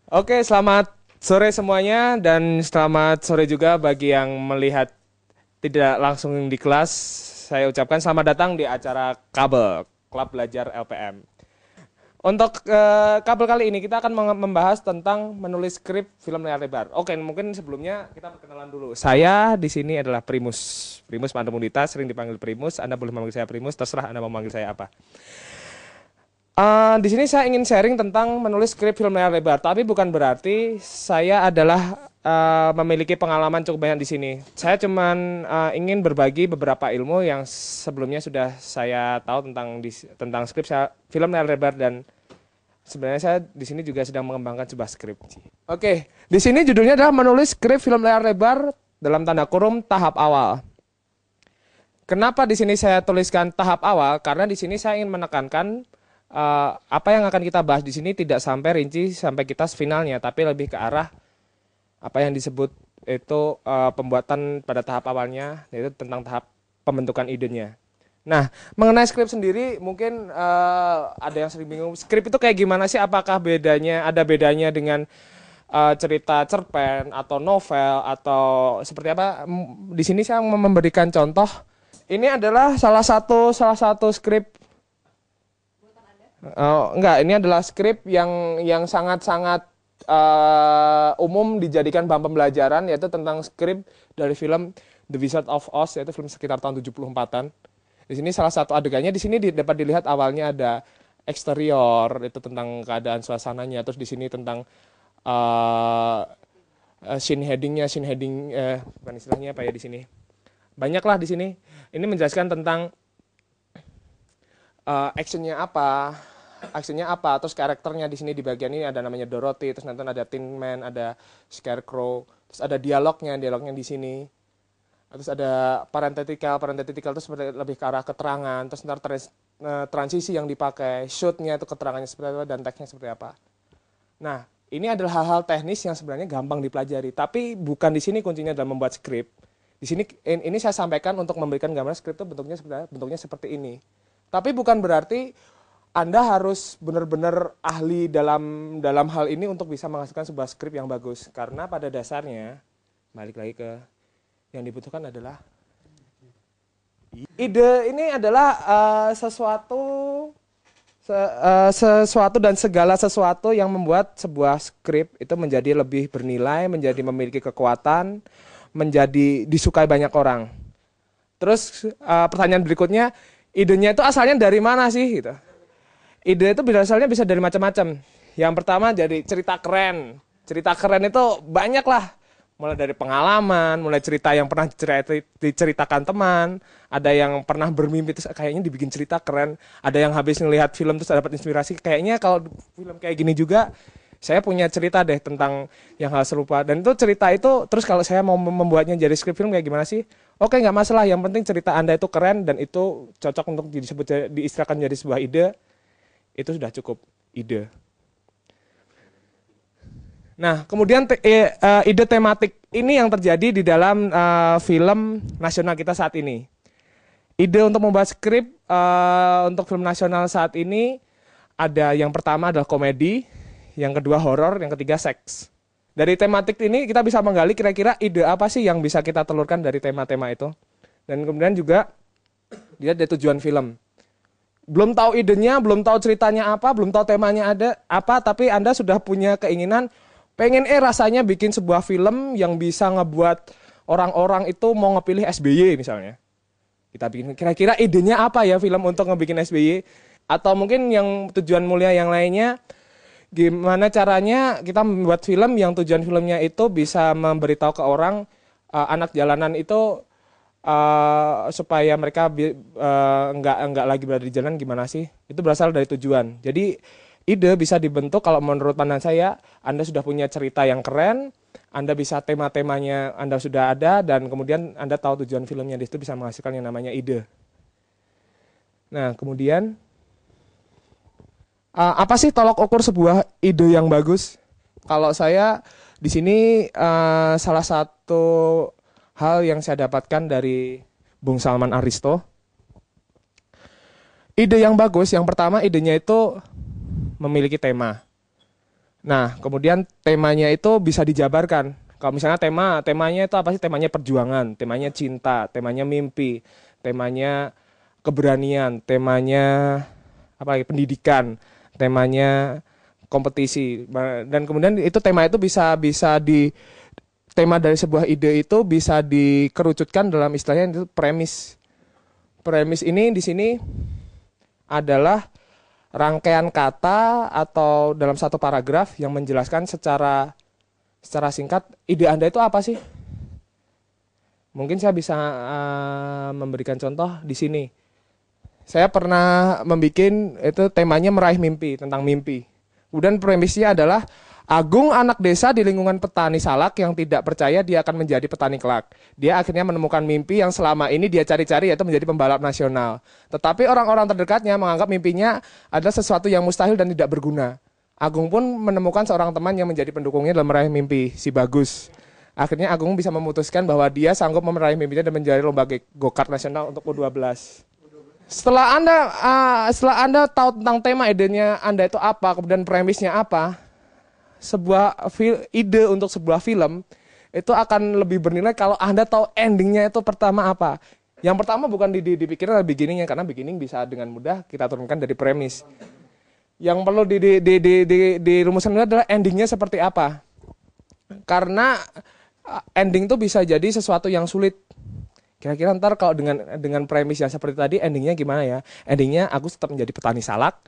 Oke, selamat sore semuanya dan selamat sore juga bagi yang melihat tidak langsung di kelas. Saya ucapkan selamat datang di acara Kabel, Klub Belajar LPM. Untuk kabel kali ini kita akan membahas tentang menulis skrip film layar lebar. Oke, mungkin sebelumnya kita perkenalan dulu. Saya di sini adalah Primus. Primus Mantumudita, sering dipanggil Primus. Anda boleh memanggil saya Primus, terserah Anda mau memanggil saya apa. Di sini saya ingin sharing tentang menulis skrip film layar lebar, tapi bukan berarti saya adalah memiliki pengalaman cukup banyak di sini. Saya cuman ingin berbagi beberapa ilmu yang sebelumnya sudah saya tahu tentang skrip film layar lebar, dan sebenarnya saya di sini juga sedang mengembangkan sebuah skrip. Oke, di sini judulnya adalah menulis skrip film layar lebar dalam tanda kurung tahap awal. Kenapa di sini saya tuliskan tahap awal? Karena di sini saya ingin menekankan apa yang akan kita bahas di sini tidak sampai rinci sampai kita finalnya, tapi lebih ke arah apa yang disebut itu pembuatan pada tahap awalnya, yaitu tentang tahap pembentukan idenya. Nah, mengenai skrip sendiri mungkin ada yang sering bingung, skrip itu kayak gimana sih? Apakah ada bedanya dengan cerita cerpen atau novel atau seperti apa? Di sini saya memberikan contoh. Ini adalah salah satu skrip. Oh, enggak, ini adalah skrip yang sangat-sangat umum dijadikan bahan pembelajaran, yaitu tentang skrip dari film The Wizard of Oz, yaitu film sekitar tahun 74-an. Di sini salah satu adegannya di sini dapat dilihat awalnya ada eksterior, itu tentang keadaan suasananya, terus di sini tentang scene heading, bukan istilahnya apa ya di sini. Banyaklah di sini. Ini menjelaskan tentang actionnya apa, terus karakternya di sini di bagian ini ada namanya Dorothy, terus nanti ada Tin Man, ada Scarecrow, terus ada dialognya di sini, terus ada parenthetical itu seperti lebih ke arah keterangan, terus ntar transisi yang dipakai, shootnya itu keterangannya seperti apa dan teksnya seperti apa. Nah, ini adalah hal-hal teknis yang sebenarnya gampang dipelajari, tapi bukan di sini kuncinya dalam membuat skrip. Di sini ini saya sampaikan untuk memberikan gambaran skrip itu bentuknya seperti ini. Tapi bukan berarti Anda harus benar-benar ahli dalam hal ini untuk bisa menghasilkan sebuah skrip yang bagus. Karena pada dasarnya, balik lagi ke yang dibutuhkan adalah ide. Ini adalah sesuatu dan segala sesuatu yang membuat sebuah skrip itu menjadi lebih bernilai, menjadi memiliki kekuatan, menjadi disukai banyak orang. Terus pertanyaan berikutnya, idenya itu asalnya dari mana sih gitu? Ide itu asalnya bisa dari macam-macam. Yang pertama jadi cerita keren. Cerita keren itu banyak lah. Mulai dari pengalaman, mulai cerita yang pernah diceritakan teman, ada yang pernah bermimpi terus kayaknya dibikin cerita keren, ada yang habis ngelihat film terus dapat inspirasi, kayaknya kalau film kayak gini juga saya punya cerita deh tentang yang hal serupa. Dan itu cerita itu terus kalau saya mau membuatnya jadi skrip film kayak gimana sih? Oke, nggak masalah, yang penting cerita Anda itu keren dan itu cocok untuk diistilahkan jadi sebuah ide, itu sudah cukup ide. Nah, kemudian ide tematik ini yang terjadi di dalam film nasional kita saat ini. Ide untuk membuat skrip untuk film nasional saat ini ada, yang pertama adalah komedi, yang kedua horor, yang ketiga seks. Dari tematik ini kita bisa menggali kira-kira ide apa sih yang bisa kita telurkan dari tema-tema itu. Dan kemudian juga dilihat dari tujuan film. Belum tahu idenya, belum tahu ceritanya apa, belum tahu temanya ada apa, tapi Anda sudah punya keinginan, pengen rasanya bikin sebuah film yang bisa ngebuat orang-orang itu mau ngepilih SBY misalnya. Kita bikin kira-kira idenya apa ya film untuk ngebikin SBY. Atau mungkin yang tujuan mulia yang lainnya, gimana caranya kita membuat film yang tujuan filmnya itu bisa memberitahu ke orang anak jalanan itu supaya mereka enggak lagi berada di jalan, gimana sih? Itu berasal dari tujuan. Jadi ide bisa dibentuk kalau menurut pandangan saya, Anda sudah punya cerita yang keren, Anda bisa tema-temanya Anda sudah ada, dan kemudian Anda tahu tujuan filmnya, di situ bisa menghasilkan yang namanya ide. Nah, kemudian apa sih tolok ukur sebuah ide yang bagus? Kalau saya di sini salah satu hal yang saya dapatkan dari Bung Salman Aristo. Ide yang bagus, yang pertama idenya itu memiliki tema. Nah, kemudian temanya itu bisa dijabarkan. Kalau misalnya temanya itu apa sih? Temanya perjuangan, temanya cinta, temanya mimpi, temanya keberanian, temanya apa lagi? Pendidikan, temanya kompetisi. Dan kemudian itu tema itu bisa bisa di tema dari sebuah ide itu bisa dikerucutkan dalam istilahnya itu premis. Premis ini di sini adalah rangkaian kata atau dalam satu paragraf yang menjelaskan secara singkat ide Anda itu apa sih? Mungkin saya bisa memberikan contoh di sini. Saya pernah membuat itu temanya meraih mimpi, tentang mimpi. Kemudian premisnya adalah Agung anak desa di lingkungan petani salak yang tidak percaya dia akan menjadi petani kelak. Dia akhirnya menemukan mimpi yang selama ini dia cari-cari yaitu menjadi pembalap nasional. Tetapi orang-orang terdekatnya menganggap mimpinya adalah sesuatu yang mustahil dan tidak berguna. Agung pun menemukan seorang teman yang menjadi pendukungnya dalam meraih mimpi, si Bagus. Akhirnya Agung bisa memutuskan bahwa dia sanggup meraih mimpinya dan menjadi lomba go-kart nasional untuk U12. Setelah Anda tahu tentang tema idenya Anda itu apa, kemudian premisnya apa, ide untuk sebuah film itu akan lebih bernilai kalau Anda tahu endingnya itu pertama apa. Yang pertama bukan dipikirin adalah beginningnya, karena beginning bisa dengan mudah kita turunkan dari premis. Yang perlu dirumuskan adalah endingnya seperti apa. Karena ending itu bisa jadi sesuatu yang sulit. Kira-kira ntar kalau dengan premis yang seperti tadi, endingnya gimana ya? Endingnya Agus tetap menjadi petani salak.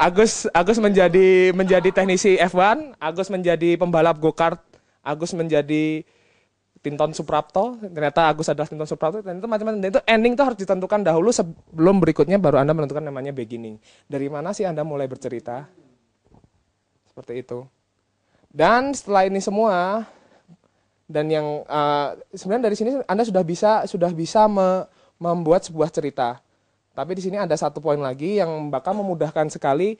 Agus menjadi teknisi F1, Agus menjadi pembalap go-kart, Agus menjadi Tinton Suprapto. Ternyata Agus adalah Tinton Suprapto, dan itu macam-macam. Dan itu ending itu harus ditentukan dahulu sebelum berikutnya baru Anda menentukan namanya beginning. Dari mana sih Anda mulai bercerita? Seperti itu. Dan setelah ini semua, dan yang sebenarnya dari sini Anda sudah bisa membuat sebuah cerita. Tapi di sini ada satu poin lagi yang bakal memudahkan sekali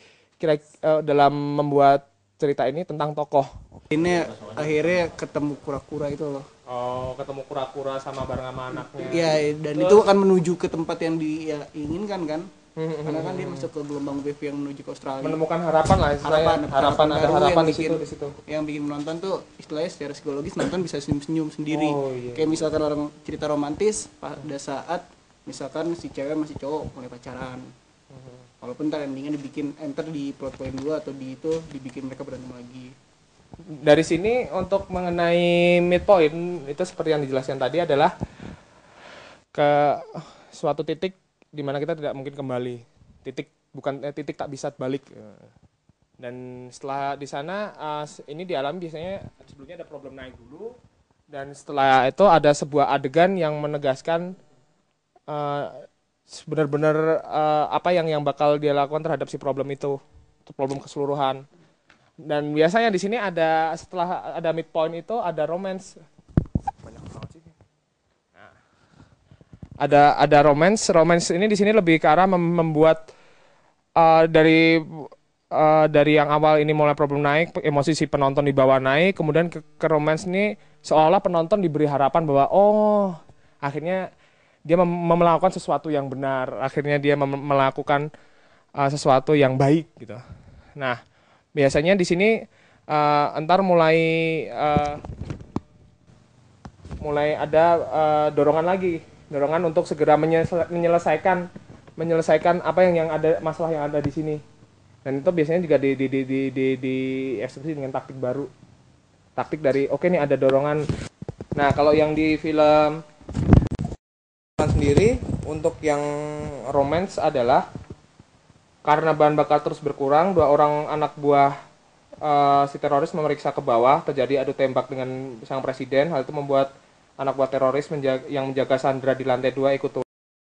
dalam membuat cerita ini tentang tokoh. Ini akhirnya ketemu kura-kura itu loh. Oh, ketemu kura-kura sama bareng sama anaknya. Iya, dan terus, itu akan menuju ke tempat yang dia inginkan kan. Karena kan dia masuk ke gelombang wave yang menuju ke Australia. Menemukan harapan lah, harapan di situ. Yang bikin menonton tuh istilahnya secara psikologis nonton bisa senyum-senyum sendiri. Oh, iya. Kayak misalkan orang cerita romantis pada saat misalkan si cewek masih cowok mulai pacaran. Walaupun ntar endingnya dibikin enter di plot point 2 atau di itu dibikin mereka berantem lagi. Dari sini untuk mengenai midpoint itu seperti yang dijelaskan tadi adalah ke suatu titik di mana kita tidak mungkin kembali. Titik tak bisa balik. Dan setelah di sana ini dialami biasanya sebelumnya ada problem naik dulu, dan setelah itu ada sebuah adegan yang menegaskan benar-benar apa yang bakal dia lakukan terhadap si problem itu problem keseluruhan. Dan biasanya di sini setelah ada midpoint itu ada romance. Banyak banget sih. Nah, ada romance ini di sini lebih ke arah membuat dari yang awal ini mulai problem naik, emosi si penonton di bawah naik, kemudian ke romance ini seolah penonton diberi harapan bahwa akhirnya dia melakukan sesuatu yang benar, akhirnya dia melakukan sesuatu yang baik gitu. Nah, biasanya di sini entar mulai ada dorongan untuk segera menyelesaikan apa yang ada, masalah yang ada di sini. Dan itu biasanya juga di eksekusi dengan taktik baru. Taktik dari nih ada dorongan. Nah, kalau yang di film sendiri untuk yang romance adalah karena bahan bakar terus berkurang, 2 orang anak buah si teroris memeriksa ke bawah, terjadi adu tembak dengan sang presiden. Hal itu membuat anak buah teroris yang menjaga Sandra di lantai 2 ikut turun.